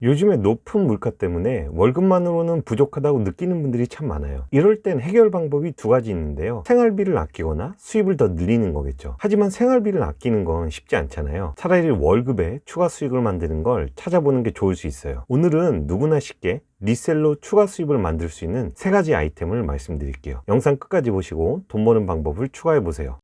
요즘에 높은 물가 때문에 월급만으로는 부족하다고 느끼는 분들이 참 많아요. 이럴 땐 해결 방법이 두 가지 있는데요. 생활비를 아끼거나 수입을 더 늘리는 거겠죠. 하지만 생활비를 아끼는 건 쉽지 않잖아요. 차라리 월급에 추가 수익을 만드는 걸 찾아보는 게 좋을 수 있어요. 오늘은 누구나 쉽게 리셀로 추가 수입을 만들 수 있는 세 가지 아이템을 말씀드릴게요. 영상 끝까지 보시고 돈 버는 방법을 추가해 보세요.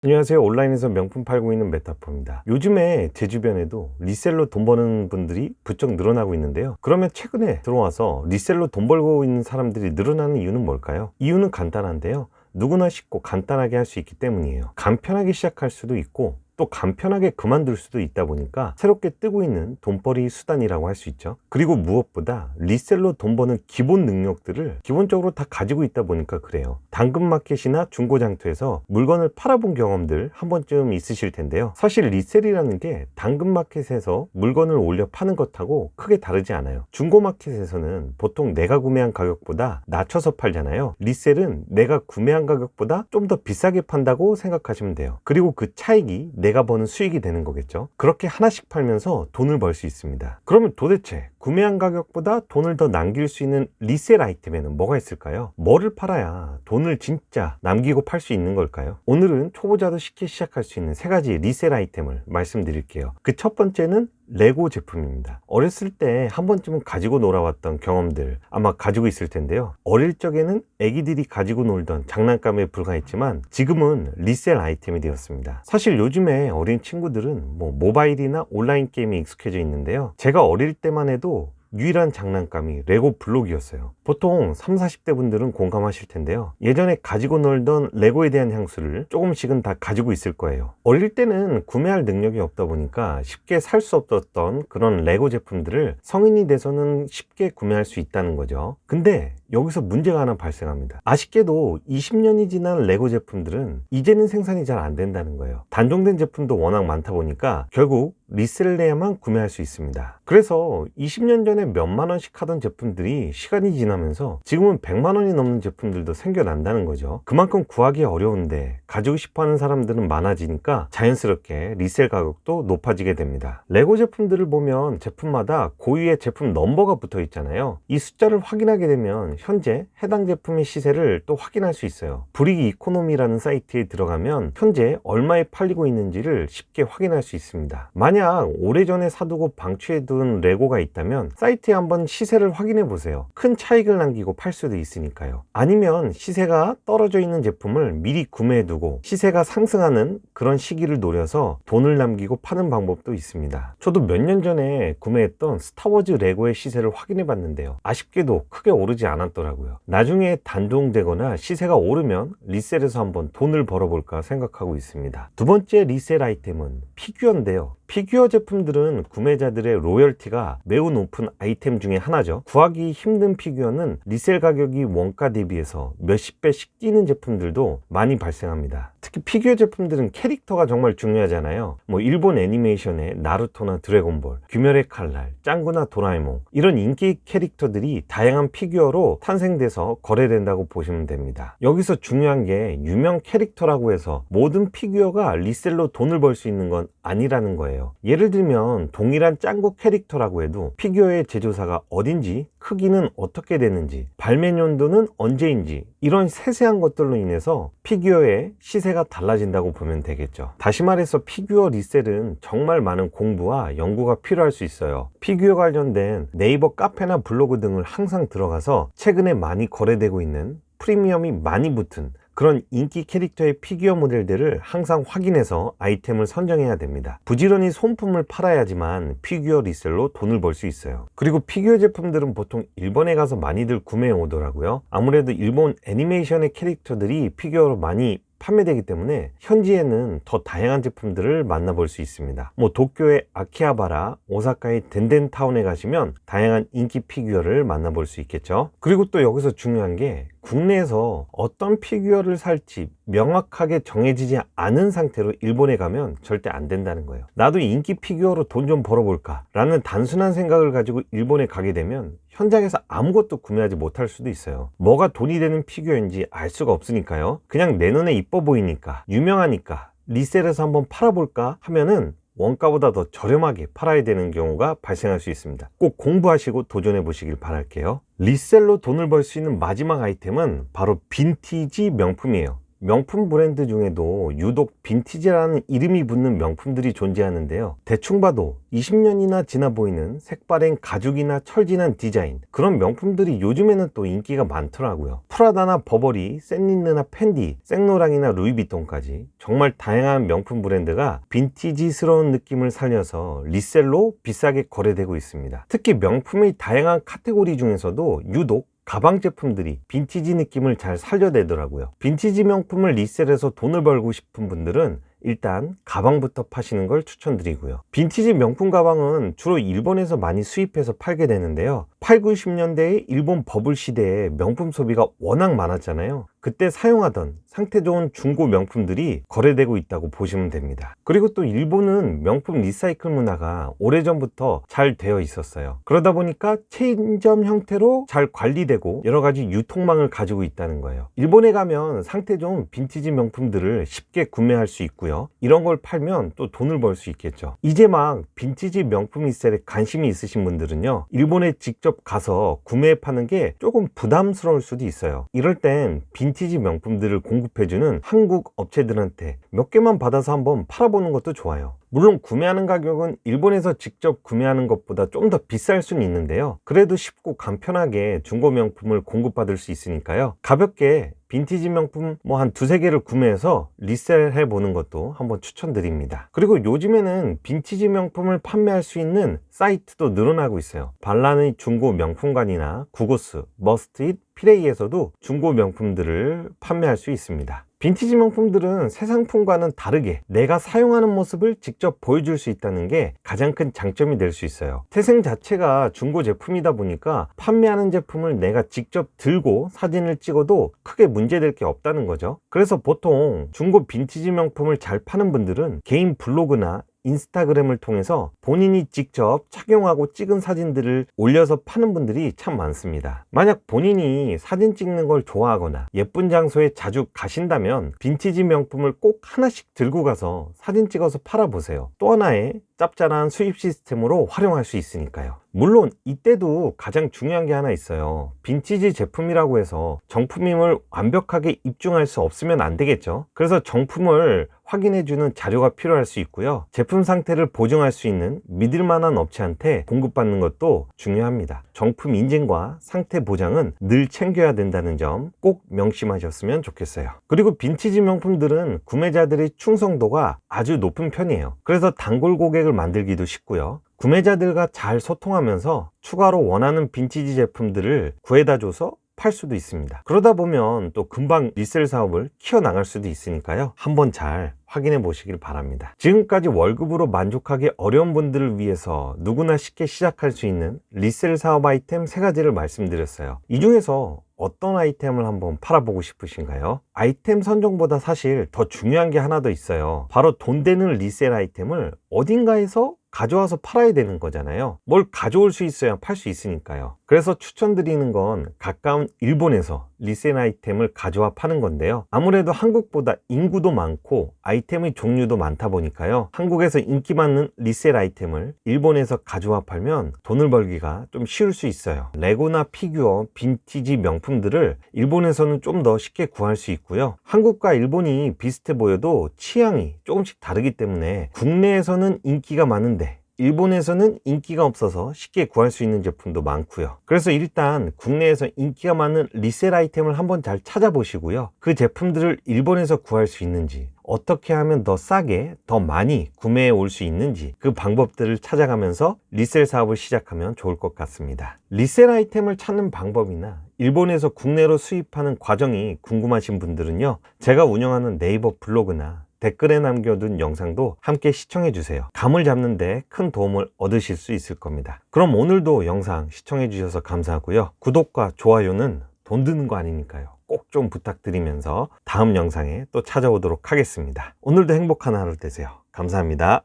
안녕하세요. 온라인에서 명품 팔고 있는 메타포입니다. 요즘에 제 주변에도 리셀로 돈 버는 분들이 부쩍 늘어나고 있는데요. 그러면 최근에 들어와서 리셀로 돈 벌고 있는 사람들이 늘어나는 이유는 뭘까요? 이유는 간단한데요. 누구나 쉽고 간단하게 할 수 있기 때문이에요. 간편하게 시작할 수도 있고 또 간편하게 그만둘 수도 있다 보니까 새롭게 뜨고 있는 돈벌이 수단이라고 할 수 있죠. 그리고 무엇보다 리셀로 돈 버는 기본 능력들을 기본적으로 다 가지고 있다 보니까 그래요. 당근마켓이나 중고장터에서 물건을 팔아본 경험들 한 번쯤 있으실 텐데요. 사실 리셀이라는 게 당근마켓에서 물건을 올려 파는 것하고 크게 다르지 않아요. 중고마켓에서는 보통 내가 구매한 가격보다 낮춰서 팔잖아요. 리셀은 내가 구매한 가격보다 좀 더 비싸게 판다고 생각하시면 돼요. 그리고 그 차익이 내가 버는 수익이 되는 거겠죠. 그렇게 하나씩 팔면서 돈을 벌 수 있습니다. 그러면 도대체 구매한 가격보다 돈을 더 남길 수 있는 리셀 아이템에는 뭐가 있을까요? 뭐를 팔아야 돈을 진짜 남기고 팔 수 있는 걸까요? 오늘은 초보자도 쉽게 시작할 수 있는 세 가지 리셀 아이템을 말씀드릴게요. 그 첫 번째는 레고 제품입니다. 어렸을 때 한 번쯤은 가지고 놀아왔던 경험들 아마 가지고 있을 텐데요. 어릴 적에는 애기들이 가지고 놀던 장난감에 불과했지만 지금은 리셀 아이템이 되었습니다. 사실 요즘에 어린 친구들은 모바일이나 온라인 게임에 익숙해져 있는데요. 제가 어릴 때만 해도 유일한 장난감이 레고 블록이었어요. 보통 30, 40대 분들은 공감하실 텐데요. 예전에 가지고 놀던 레고에 대한 향수를 조금씩은 다 가지고 있을 거예요. 어릴 때는 구매할 능력이 없다 보니까 쉽게 살 수 없었던 그런 레고 제품들을 성인이 돼서는 쉽게 구매할 수 있다는 거죠. 근데 여기서 문제가 하나 발생합니다. 아쉽게도 20년이 지난 레고 제품들은 이제는 생산이 잘 안 된다는 거예요. 단종된 제품도 워낙 많다 보니까 결국 리셀을 해야만 구매할 수 있습니다. 그래서 20년 전에 몇만 원씩 하던 제품들이 시간이 지나면서 지금은 100만 원이 넘는 제품들도 생겨난다는 거죠. 그만큼 구하기 어려운데 가지고 싶어 하는 사람들은 많아지니까 자연스럽게 리셀 가격도 높아지게 됩니다. 레고 제품들을 보면 제품마다 고유의 제품 넘버가 붙어 있잖아요. 이 숫자를 확인하게 되면 현재 해당 제품의 시세를 또 확인할 수 있어요. 브릭 이코노미라는 사이트에 들어가면 현재 얼마에 팔리고 있는지를 쉽게 확인할 수 있습니다. 만약 오래전에 사두고 방치해둔 레고가 있다면 사이트에 한번 시세를 확인해 보세요. 큰 차익을 남기고 팔 수도 있으니까요. 아니면 시세가 떨어져 있는 제품을 미리 구매해 두고 시세가 상승하는 그런 시기를 노려서 돈을 남기고 파는 방법도 있습니다. 저도 몇 년 전에 구매했던 스타워즈 레고의 시세를 확인해 봤는데요. 아쉽게도 크게 오르지 않았더라고요. 나중에 단종되거나 시세가 오르면 리셀에서 한번 돈을 벌어볼까 생각하고 있습니다. 두 번째 리셀 아이템은 피규어인데요. 피규어 제품들은 구매자들의 로열티가 매우 높은 아이템 중에 하나죠. 구하기 힘든 피규어는 리셀 가격이 원가 대비해서 몇십 배씩 뛰는 제품들도 많이 발생합니다. 특히 피규어 제품들은 캐릭터가 정말 중요하잖아요. 일본 애니메이션의 나루토나 드래곤볼, 귀멸의 칼날, 짱구나 도라에몽 이런 인기 캐릭터들이 다양한 피규어로 탄생돼서 거래된다고 보시면 됩니다. 여기서 중요한 게 유명 캐릭터라고 해서 모든 피규어가 리셀로 돈을 벌 수 있는 건 아니라는 거예요. 예를 들면 동일한 짱구 캐릭터라고 해도 피규어의 제조사가 어딘지, 크기는 어떻게 되는지, 발매 연도는 언제인지 이런 세세한 것들로 인해서 피규어의 시세가 달라진다고 보면 되겠죠. 다시 말해서 피규어 리셀은 정말 많은 공부와 연구가 필요할 수 있어요. 피규어 관련된 네이버 카페나 블로그 등을 항상 들어가서 최근에 많이 거래되고 있는 프리미엄이 많이 붙은 그런 인기 캐릭터의 피규어 모델들을 항상 확인해서 아이템을 선정해야 됩니다. 부지런히 손품을 팔아야지만 피규어 리셀로 돈을 벌 수 있어요. 그리고 피규어 제품들은 보통 일본에 가서 많이들 구매해 오더라고요. 아무래도 일본 애니메이션의 캐릭터들이 피규어로 많이 판매되기 때문에 현지에는 더 다양한 제품들을 만나볼 수 있습니다. 도쿄의 아키하바라, 오사카의 덴덴타운에 가시면 다양한 인기 피규어를 만나볼 수 있겠죠. 그리고 또 여기서 중요한 게 국내에서 어떤 피규어를 살지 명확하게 정해지지 않은 상태로 일본에 가면 절대 안 된다는 거예요. 나도 인기 피규어로 돈 좀 벌어볼까 라는 단순한 생각을 가지고 일본에 가게 되면 현장에서 아무것도 구매하지 못할 수도 있어요. 뭐가 돈이 되는 피규어인지 알 수가 없으니까요. 그냥 내 눈에 이뻐 보이니까, 유명하니까 리셀에서 한번 팔아볼까 하면은 원가보다 더 저렴하게 팔아야 되는 경우가 발생할 수 있습니다. 꼭 공부하시고 도전해 보시길 바랄게요. 리셀로 돈을 벌 수 있는 마지막 아이템은 바로 빈티지 명품이에요. 명품 브랜드 중에도 유독 빈티지라는 이름이 붙는 명품들이 존재하는데요. 대충 봐도 20년이나 지나 보이는 색바랜 가죽이나 철진한 디자인, 그런 명품들이 요즘에는 또 인기가 많더라고요. 프라다나 버버리, 샌린느나 펜디, 생로랑이나 루이비통까지 정말 다양한 명품 브랜드가 빈티지스러운 느낌을 살려서 리셀로 비싸게 거래되고 있습니다. 특히 명품의 다양한 카테고리 중에서도 유독 가방 제품들이 빈티지 느낌을 잘 살려내더라고요. 빈티지 명품을 리셀해서 돈을 벌고 싶은 분들은 일단 가방부터 파시는 걸 추천드리고요. 빈티지 명품 가방은 주로 일본에서 많이 수입해서 팔게 되는데요. 8, 90년대의 일본 버블 시대에 명품 소비가 워낙 많았잖아요. 그때 사용하던 상태 좋은 중고 명품들이 거래되고 있다고 보시면 됩니다. 그리고 또 일본은 명품 리사이클 문화가 오래전부터 잘 되어 있었어요. 그러다 보니까 체인점 형태로 잘 관리되고 여러 가지 유통망을 가지고 있다는 거예요. 일본에 가면 상태 좋은 빈티지 명품들을 쉽게 구매할 수 있고요. 이런 걸 팔면 또 돈을 벌 수 있겠죠. 이제 막 빈티지 명품 리셀에 관심이 있으신 분들은요, 일본에 직접 가서 구매해 파는 게 조금 부담스러울 수도 있어요. 이럴 땐 빈티지 명품들을 공급해주는 한국 업체들한테 몇 개만 받아서 한번 팔아보는 것도 좋아요. 물론 구매하는 가격은 일본에서 직접 구매하는 것보다 좀 더 비쌀 수는 있는데요. 그래도 쉽고 간편하게 중고 명품을 공급받을 수 있으니까요. 가볍게 빈티지 명품 한 두세 개를 구매해서 리셀 해보는 것도 한번 추천드립니다. 그리고 요즘에는 빈티지 명품을 판매할 수 있는 사이트도 늘어나고 있어요. 반란의 중고 명품관이나 구고스, 머스트잇, 피레이에서도 중고 명품들을 판매할 수 있습니다. 빈티지 명품들은 새 상품과는 다르게 내가 사용하는 모습을 직접 보여줄 수 있다는 게 가장 큰 장점이 될 수 있어요. 태생 자체가 중고 제품이다 보니까 판매하는 제품을 내가 직접 들고 사진을 찍어도 크게 문제될 게 없다는 거죠. 그래서 보통 중고 빈티지 명품을 잘 파는 분들은 개인 블로그나 인스타그램을 통해서 본인이 직접 착용하고 찍은 사진들을 올려서 파는 분들이 참 많습니다. 만약 본인이 사진 찍는 걸 좋아하거나 예쁜 장소에 자주 가신다면 빈티지 명품을 꼭 하나씩 들고 가서 사진 찍어서 팔아보세요. 또 하나의 짭짤한 수입 시스템으로 활용할 수 있으니까요. 물론 이때도 가장 중요한 게 하나 있어요. 빈티지 제품이라고 해서 정품임을 완벽하게 입증할 수 없으면 안 되겠죠. 그래서 정품을 확인해주는 자료가 필요할 수 있고요. 제품 상태를 보증할 수 있는 믿을만한 업체한테 공급받는 것도 중요합니다. 정품 인증과 상태 보장은 늘 챙겨야 된다는 점 꼭 명심하셨으면 좋겠어요. 그리고 빈티지 명품들은 구매자들의 충성도가 아주 높은 편이에요. 그래서 단골 고객을 만들기도 쉽고요. 구매자들과 잘 소통하면서 추가로 원하는 빈티지 제품들을 구해다 줘서 팔 수도 있습니다. 그러다 보면 또 금방 리셀 사업을 키워나갈 수도 있으니까요. 한번 잘 확인해 보시길 바랍니다. 지금까지 월급으로 만족하기 어려운 분들을 위해서 누구나 쉽게 시작할 수 있는 리셀 사업 아이템 3가지를 말씀드렸어요. 이 중에서 어떤 아이템을 한번 팔아보고 싶으신가요? 아이템 선정보다 사실 더 중요한 게 하나 더 있어요. 바로 돈 되는 리셀 아이템을 어딘가에서 가져와서 팔아야 되는 거잖아요. 뭘 가져올 수 있어야 팔 수 있으니까요. 그래서 추천드리는 건 가까운 일본에서 리셀 아이템을 가져와 파는 건데요. 아무래도 한국보다 인구도 많고 아이템의 종류도 많다 보니까요. 한국에서 인기 많은 리셀 아이템을 일본에서 가져와 팔면 돈을 벌기가 좀 쉬울 수 있어요. 레고나 피규어, 빈티지 명품들을 일본에서는 좀 더 쉽게 구할 수 있고요. 한국과 일본이 비슷해 보여도 취향이 조금씩 다르기 때문에 국내에서는 인기가 많은데 일본에서는 인기가 없어서 쉽게 구할 수 있는 제품도 많고요. 그래서 일단 국내에서 인기가 많은 리셀 아이템을 한번 잘 찾아보시고요. 그 제품들을 일본에서 구할 수 있는지, 어떻게 하면 더 싸게, 더 많이 구매해 올 수 있는지 그 방법들을 찾아가면서 리셀 사업을 시작하면 좋을 것 같습니다. 리셀 아이템을 찾는 방법이나 일본에서 국내로 수입하는 과정이 궁금하신 분들은요. 제가 운영하는 네이버 블로그나 댓글에 남겨둔 영상도 함께 시청해 주세요. 감을 잡는 데 큰 도움을 얻으실 수 있을 겁니다. 그럼 오늘도 영상 시청해 주셔서 감사하고요. 구독과 좋아요는 돈 드는 거 아니니까요. 꼭 좀 부탁드리면서 다음 영상에 또 찾아오도록 하겠습니다. 오늘도 행복한 하루 되세요. 감사합니다.